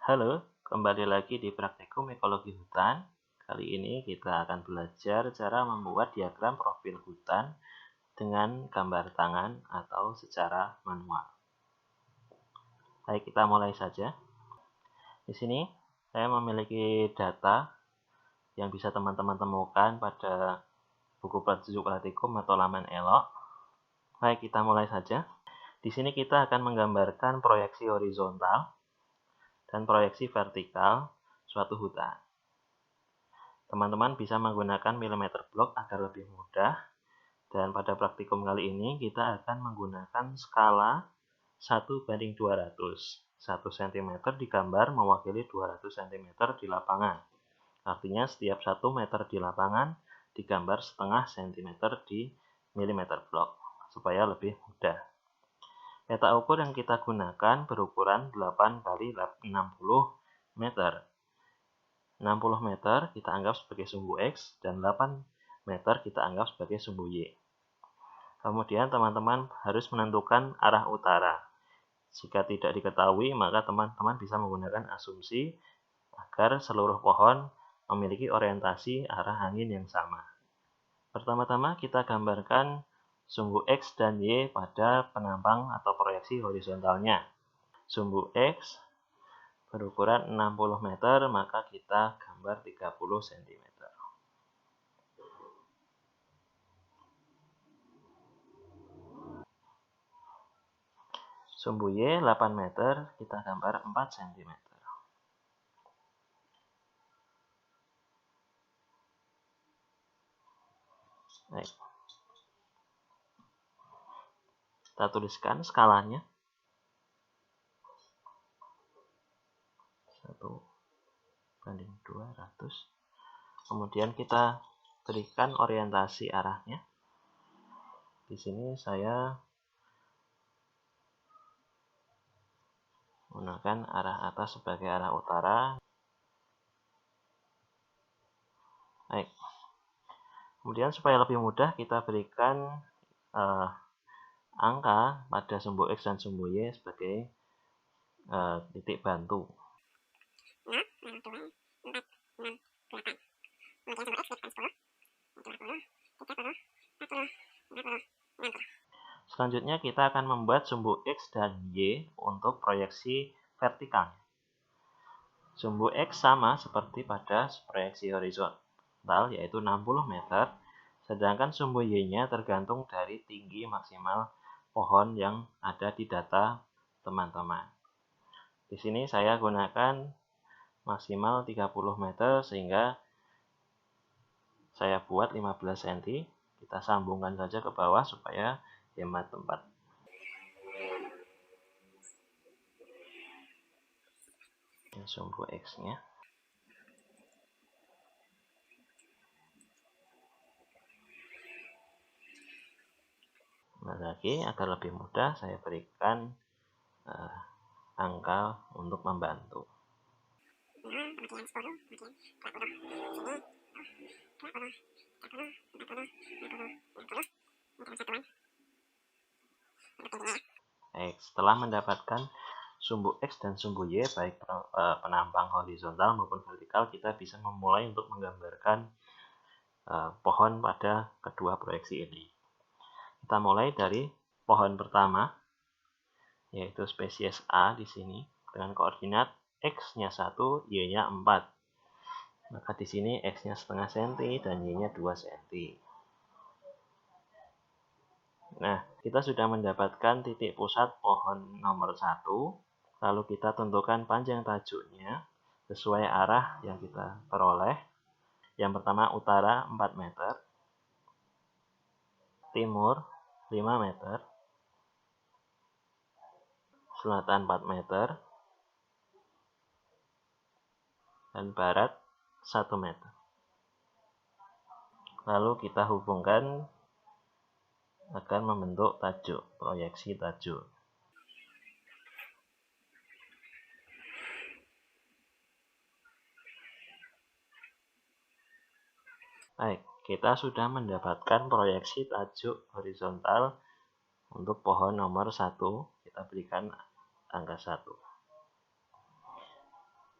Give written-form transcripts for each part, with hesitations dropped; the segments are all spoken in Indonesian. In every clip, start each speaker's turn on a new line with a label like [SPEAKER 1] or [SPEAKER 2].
[SPEAKER 1] Halo, kembali lagi di Praktikum Ekologi Hutan. Kali ini kita akan belajar cara membuat diagram profil hutan dengan gambar tangan atau secara manual. Baik, kita mulai saja. Di sini saya memiliki data yang bisa teman-teman temukan pada buku petunjuk Praktikum atau laman Elok. Baik, kita mulai saja. Di sini kita akan menggambarkan proyeksi horizontal dan proyeksi vertikal suatu hutan. Teman-teman bisa menggunakan milimeter block agar lebih mudah. Dan pada praktikum kali ini kita akan menggunakan skala 1:200. 1 cm digambar mewakili 200 cm di lapangan. Artinya setiap 1 meter di lapangan digambar setengah cm di milimeter block supaya lebih mudah. Peta ukur yang kita gunakan berukuran 8 x 60 meter. 60 meter kita anggap sebagai sumbu X dan 8 meter kita anggap sebagai sumbu Y. Kemudian teman-teman harus menentukan arah utara. Jika tidak diketahui, maka teman-teman bisa menggunakan asumsi agar seluruh pohon memiliki orientasi arah angin yang sama. Pertama-tama kita gambarkan sumbu X dan Y pada penampang atau proyeksi horizontalnya. Sumbu X berukuran 60 meter, maka kita gambar 30 cm. Sumbu Y 8 meter, kita gambar 4 cm. Baik. Kita tuliskan skalanya. 1:200. Kemudian kita berikan orientasi arahnya. Di sini saya menggunakan arah atas sebagai arah utara. Baik. Kemudian supaya lebih mudah kita berikan angka pada sumbu X dan sumbu Y sebagai titik bantu. Selanjutnya kita akan membuat sumbu X dan Y untuk proyeksi vertikal. Sumbu X sama seperti pada proyeksi horizontal, yaitu 60 meter, sedangkan sumbu Y-nya tergantung dari tinggi maksimal pohon yang ada di data teman-teman. Di sini saya gunakan maksimal 30 meter sehingga saya buat 15 cm. Kita sambungkan saja ke bawah supaya hemat tempat. Ini sumbu X-nya. Lagi agar lebih mudah saya berikan angka untuk membantu. Baik, setelah mendapatkan sumbu X dan sumbu Y baik penampang horizontal maupun vertikal, kita bisa memulai untuk menggambarkan pohon pada kedua proyeksi ini. Kita mulai dari pohon pertama, yaitu spesies A di sini dengan koordinat X-nya 1, Y-nya 4. Maka di sini X-nya setengah cm dan Y-nya 2 cm. Nah, kita sudah mendapatkan titik pusat pohon nomor 1. Lalu kita tentukan panjang tajuknya sesuai arah yang kita peroleh. Yang pertama utara 4 meter, timur 5 meter, selatan 4 meter, dan barat 1 meter. Lalu kita hubungkan agar membentuk tajuk, proyeksi tajuk. Baik, kita sudah mendapatkan proyeksi tajuk horizontal untuk pohon nomor 1. Kita berikan angka 1.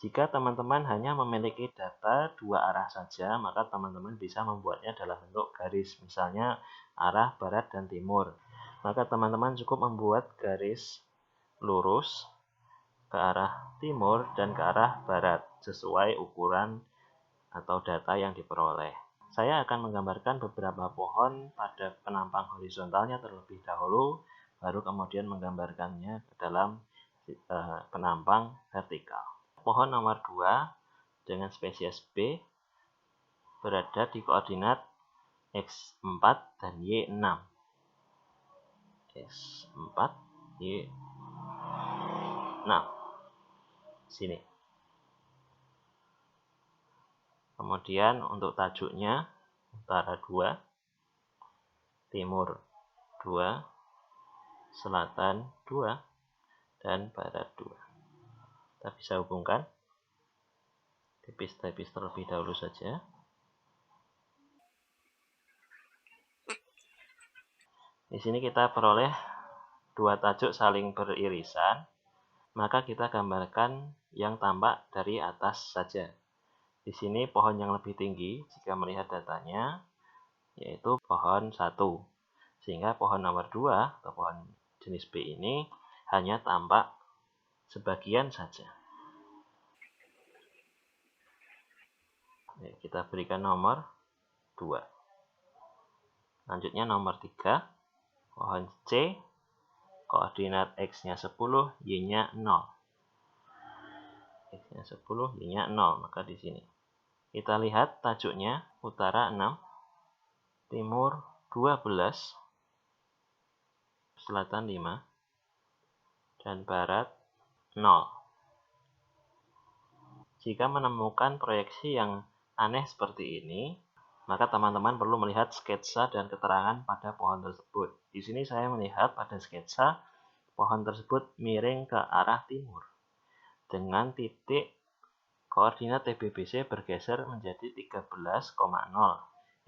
[SPEAKER 1] Jika teman-teman hanya memiliki data dua arah saja, maka teman-teman bisa membuatnya dalam bentuk garis, misalnya arah barat dan timur. Maka teman-teman cukup membuat garis lurus ke arah timur dan ke arah barat, sesuai ukuran atau data yang diperoleh. Saya akan menggambarkan beberapa pohon pada penampang horizontalnya terlebih dahulu, baru kemudian menggambarkannya ke dalam penampang vertikal. Pohon nomor 2 dengan spesies B berada di koordinat X4 dan Y6. X4, Y6. Sini. Kemudian untuk tajuknya, utara 2, timur 2, selatan 2, dan barat 2. Kita bisa hubungkan tipis-tipis terlebih dahulu saja. Di sini kita peroleh dua tajuk saling beririsan, maka kita gambarkan yang tampak dari atas saja. Di sini pohon yang lebih tinggi jika melihat datanya yaitu pohon 1. Sehingga pohon nomor 2 atau pohon jenis B ini hanya tampak sebagian saja. Kita berikan nomor 2. Lanjutnya nomor 3, pohon C, koordinat X-nya 10, Y-nya 0. X-nya 10, Y-nya 0, maka di sini. Kita lihat tajuknya, utara 6, timur 12, selatan 5, dan barat 0. Jika menemukan proyeksi yang aneh seperti ini, maka teman-teman perlu melihat sketsa dan keterangan pada pohon tersebut. Di sini saya melihat pada sketsa pohon tersebut miring ke arah timur dengan titik koordinat TBBC bergeser menjadi 13,0,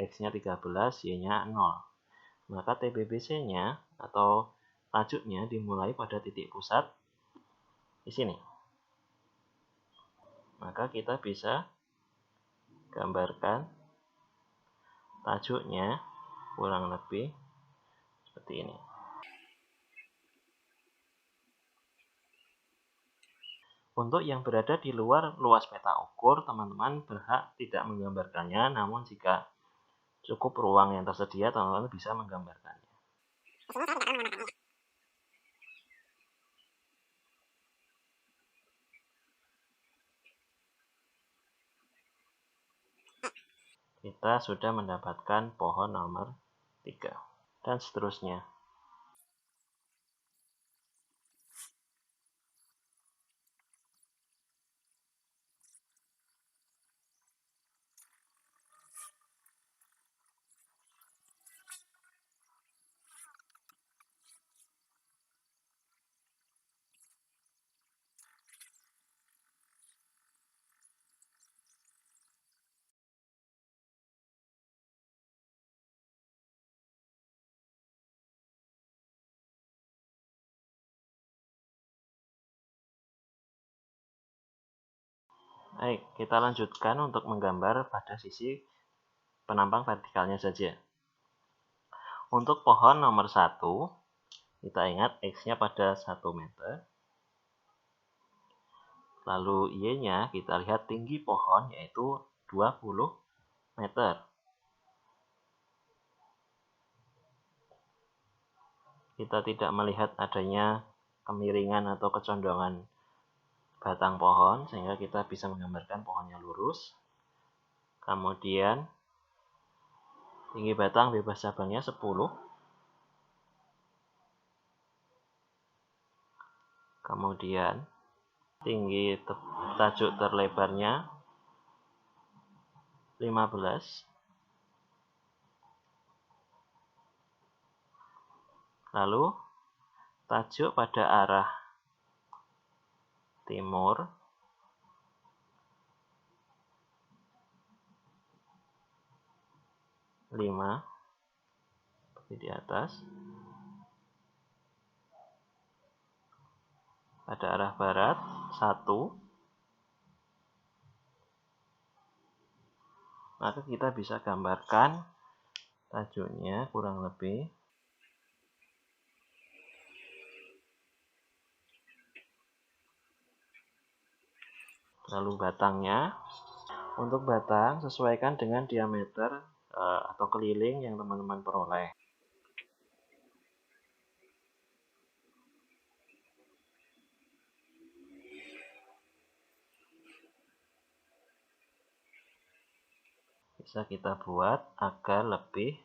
[SPEAKER 1] X-nya 13, Y-nya 0. Maka TBBC-nya atau tajuknya dimulai pada titik pusat di sini. Maka kita bisa gambarkan tajuknya kurang lebih seperti ini. Untuk yang berada di luar luas peta ukur, teman-teman berhak tidak menggambarkannya, namun jika cukup ruang yang tersedia, teman-teman bisa menggambarkannya. Kita sudah mendapatkan pohon nomor 3, dan seterusnya. Baik, kita lanjutkan untuk menggambar pada sisi penampang vertikalnya saja. Untuk pohon nomor 1, kita ingat X-nya pada 1 meter. Lalu Y-nya kita lihat tinggi pohon yaitu 20 meter. Kita tidak melihat adanya kemiringan atau kecondongan batang pohon, sehingga kita bisa menggambarkan pohonnya lurus. Kemudian tinggi batang bebas cabangnya 10. Kemudian tinggi tajuk terlebarnya 15. Lalu tajuk pada arah timur 5, seperti di atas. Pada arah barat 1, Maka kita bisa gambarkan tajuknya kurang lebih. Lalu batangnya, untuk batang sesuaikan dengan diameter atau keliling yang teman-teman peroleh. Bisa kita buat agar lebih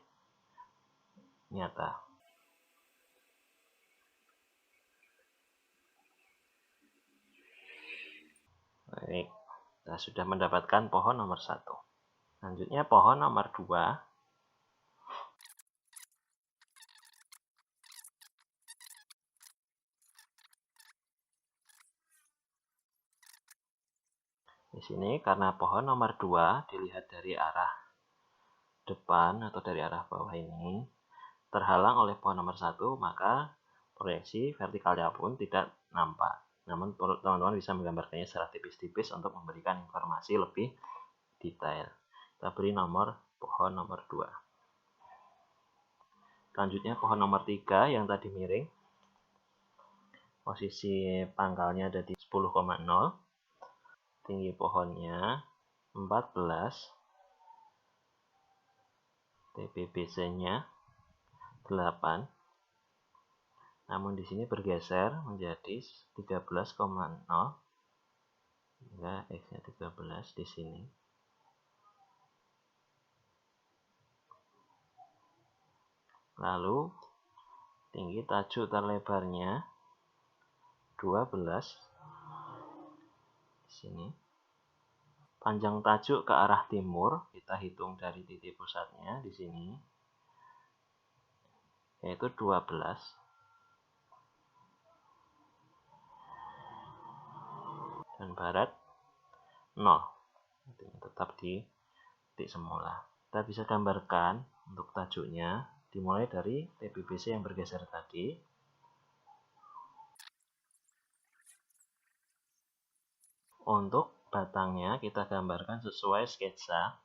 [SPEAKER 1] nyata. Baik, kita sudah mendapatkan pohon nomor 1. Selanjutnya pohon nomor 2. Di sini karena pohon nomor 2 dilihat dari arah depan atau dari arah bawah ini terhalang oleh pohon nomor 1, maka proyeksi vertikalnya pun tidak nampak. Namun teman-teman bisa menggambarkannya secara tipis-tipis untuk memberikan informasi lebih detail. Kita beri nomor pohon nomor 2. Selanjutnya pohon nomor 3 yang tadi miring. Posisi pangkalnya ada di 10,0. Tinggi pohonnya 14. TPBC-nya 8. Namun di sini bergeser menjadi 13,0 hingga X-nya 13 di sini. Lalu tinggi tajuk terlebarnya 12 di sini. Panjang tajuk ke arah timur, kita hitung dari titik pusatnya di sini, yaitu 12. Dan barat 0. Artinya tetap di titik semula. Kita bisa gambarkan untuk tajuknya dimulai dari TPBC yang bergeser tadi. Untuk batangnya kita gambarkan sesuai sketsa.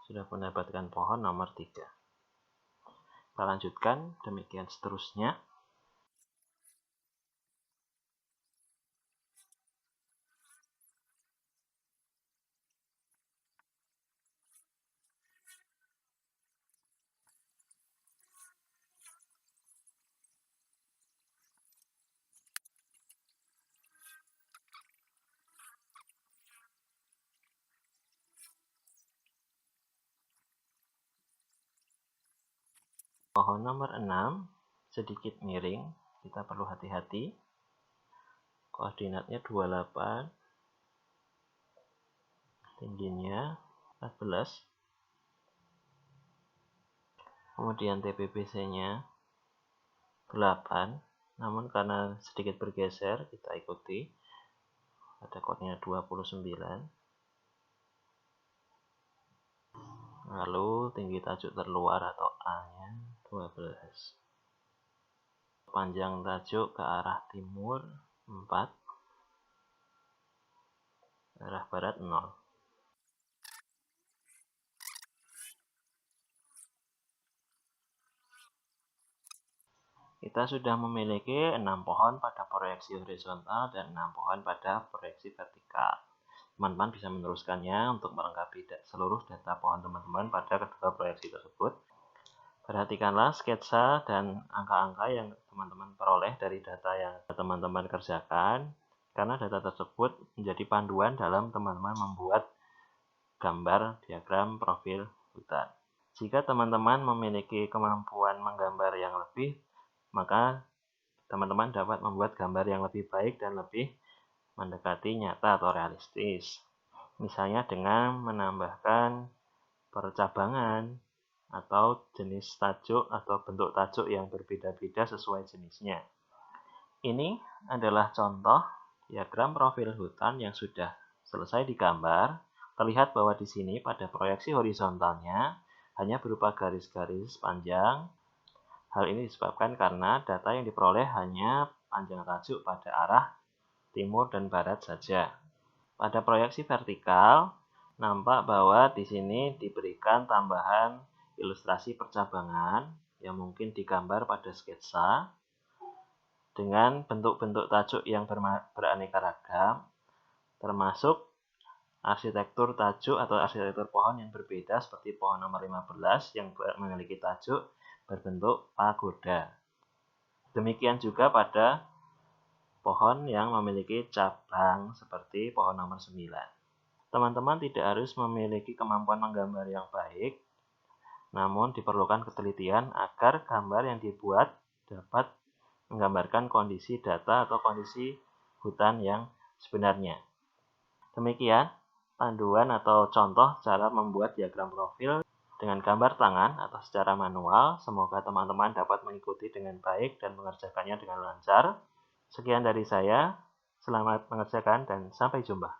[SPEAKER 1] Sudah mendapatkan pohon nomor 3. Kita lanjutkan, demikian seterusnya. Pohon nomor 6 sedikit miring, kita perlu hati-hati. Koordinatnya 28, tingginya 14. Kemudian TPBC-nya 8, namun karena sedikit bergeser kita ikuti. Ada koordinat 29. Lalu tinggi tajuk terluar atau A-nya 12. Panjang tajuk ke arah timur 4. Arah barat 0. Kita sudah memiliki 6 pohon pada proyeksi horizontal dan 6 pohon pada proyeksi vertikal. Teman-teman bisa meneruskannya untuk melengkapi seluruh data pohon teman-teman pada kedua proyeksi tersebut. Perhatikanlah sketsa dan angka-angka yang teman-teman peroleh dari data yang teman-teman kerjakan, karena data tersebut menjadi panduan dalam teman-teman membuat gambar diagram profil hutan. Jika teman-teman memiliki kemampuan menggambar yang lebih, maka teman-teman dapat membuat gambar yang lebih baik dan lebih mendekati nyata atau realistis. Misalnya dengan menambahkan percabangan atau jenis tajuk atau bentuk tajuk yang berbeda-beda sesuai jenisnya. Ini adalah contoh diagram profil hutan yang sudah selesai digambar. Terlihat bahwa di sini pada proyeksi horizontalnya hanya berupa garis-garis panjang. Hal ini disebabkan karena data yang diperoleh hanya panjang tajuk pada arah timur dan barat saja. Pada proyeksi vertikal, nampak bahwa di sini diberikan tambahan ilustrasi percabangan yang mungkin digambar pada sketsa dengan bentuk-bentuk tajuk yang beraneka ragam, termasuk arsitektur tajuk atau arsitektur pohon yang berbeda seperti pohon nomor 15 yang memiliki tajuk berbentuk pagoda. Demikian juga pada pohon yang memiliki cabang seperti pohon nomor 9. Teman-teman tidak harus memiliki kemampuan menggambar yang baik, namun diperlukan ketelitian agar gambar yang dibuat dapat menggambarkan kondisi data atau kondisi hutan yang sebenarnya. Demikian panduan atau contoh cara membuat diagram profil dengan gambar tangan atau secara manual. Semoga teman-teman dapat mengikuti dengan baik dan mengerjakannya dengan lancar. Sekian dari saya, selamat mengerjakan dan sampai jumpa.